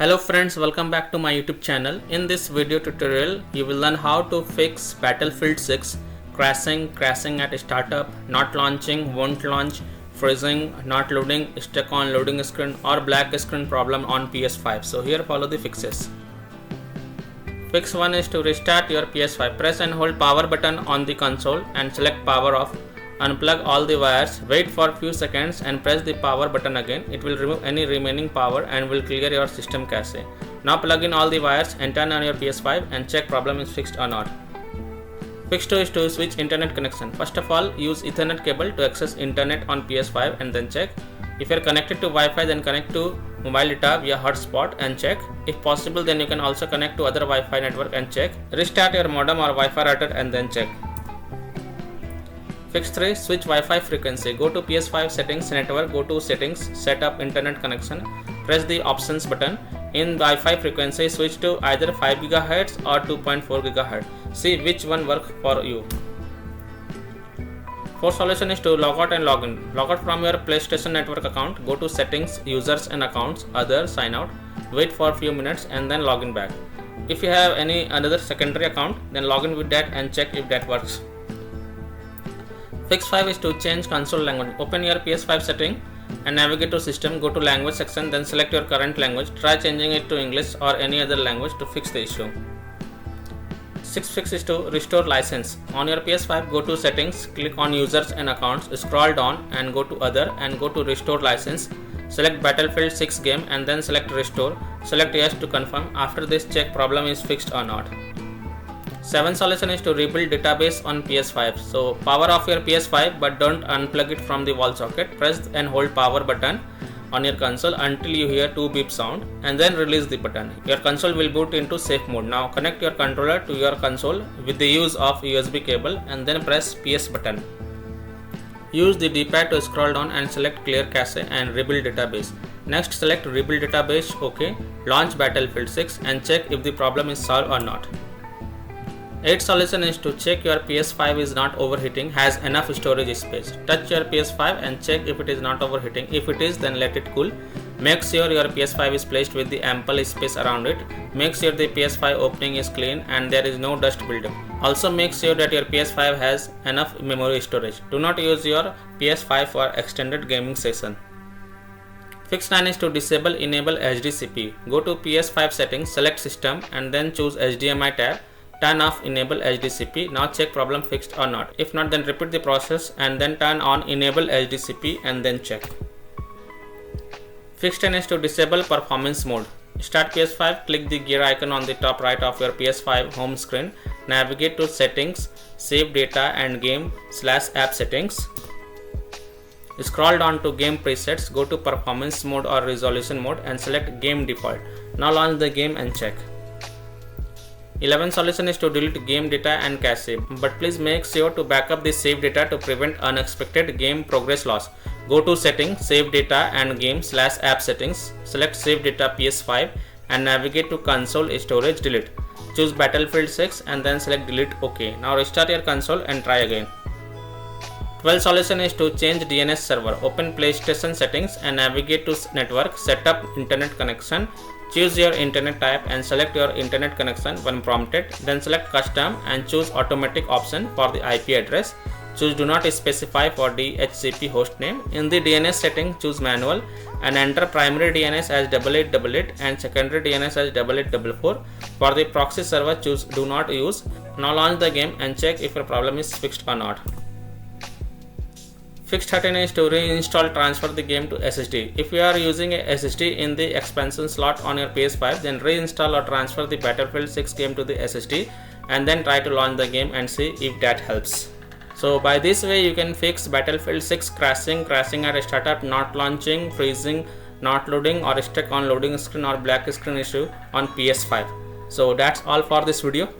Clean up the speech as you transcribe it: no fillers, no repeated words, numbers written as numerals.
Hello friends, welcome back to my YouTube channel. In this video tutorial, you will learn how to fix Battlefield 6 crashing at startup, not launching, won't launch, freezing, not loading, stuck on loading screen or black screen problem on PS5. So here follow the fixes. Fix 1 is to restart your PS5. Press and hold power button on the console and select power off. Unplug all the wires, wait for few seconds and press the power button again. It will remove any remaining power and will clear your system cache. Now plug in all the wires and turn on your PS5 and check problem is fixed or not. Fix 2 is to switch internet connection. First of all, use Ethernet cable to access internet on PS5 and then check. If you are connected to Wi-Fi, then connect to mobile data via hotspot and check. If possible, then you can also connect to other Wi-Fi network and check. Restart your modem or Wi-Fi router and then check. Fix 3. Switch Wi-Fi frequency. Go to PS5 settings network, go to settings, set up internet connection, press the options button. In Wi-Fi frequency, switch to either 5 GHz or 2.4 GHz. See which one works for you. Fourth solution is to log out and log in. Log out from your PlayStation network account, go to settings, users and accounts, other, sign out, wait for a few minutes and then log in back. If you have any another secondary account, then log in with that and check if that works. Fix 5 is to change console language. Open your PS5 setting and navigate to system, go to language section, then select your current language. Try changing it to English or any other language to fix the issue. Sixth fix is to restore license. On your PS5, go to settings, click on users and accounts, scroll down and go to other and go to restore license. Select Battlefield 6 game and then select restore. Select yes to confirm. After this, check problem is fixed or not. Seventh solution is to rebuild database on PS5. So power off your PS5 but don't unplug it from the wall socket. Press and hold power button on your console until you hear 2 beep sound and then release the button. Your console will boot into safe mode. Now connect your controller to your console with the use of USB cable and then press PS button. Use the D-pad to scroll down and select clear cache and rebuild database. Next select rebuild database, OK. Launch Battlefield 6 and check if the problem is solved or not. Eighth solution is to check your PS5 is not overheating, has enough storage space. Touch your PS5 and check if it is not overheating. If it is, then let it cool. Make sure your PS5 is placed with the ample space around it. Make sure the PS5 opening is clean and there is no dust buildup. Also make sure that your PS5 has enough memory storage. Do not use your PS5 for extended gaming session. Fix 9 is to disable enable HDCP. Go to PS5 settings, select system and then choose HDMI tab. Turn off enable HDCP. Now check problem fixed or not. If not, then repeat the process and then turn on enable HDCP and then check. Fix 10 is to disable performance mode. Start PS5, click the gear icon on the top right of your PS5 home screen. Navigate to settings, save data and game/app settings. Scroll down to game presets, go to performance mode or resolution mode and select game default. Now launch the game and check. 11th solution is to delete game data and cache, but please make sure to back up the save data to prevent unexpected game progress loss. Go to settings, save data and game/app settings, select save data PS5 and navigate to console storage delete. Choose Battlefield 6 and then select delete OK. Now restart your console and try again. 12th solution is to change DNS server. Open PlayStation settings and navigate to network, set up internet connection. Choose your internet type and select your internet connection when prompted. Then select custom and choose automatic option for the IP address. Choose do not specify for DHCP hostname. In the DNS setting, choose manual and enter primary DNS as 8888 and secondary DNS as 8844. For the proxy server, choose do not use. Now launch the game and check if your problem is fixed or not. Fix 13 is to reinstall transfer the game to SSD. If you are using a SSD in the expansion slot on your PS5, then reinstall or transfer the Battlefield 6 game to the SSD and then try to launch the game and see if that helps. So by this way you can fix Battlefield 6 crashing at a startup, not launching, freezing, not loading or stuck on loading screen or black screen issue on PS5. So that's all for this video.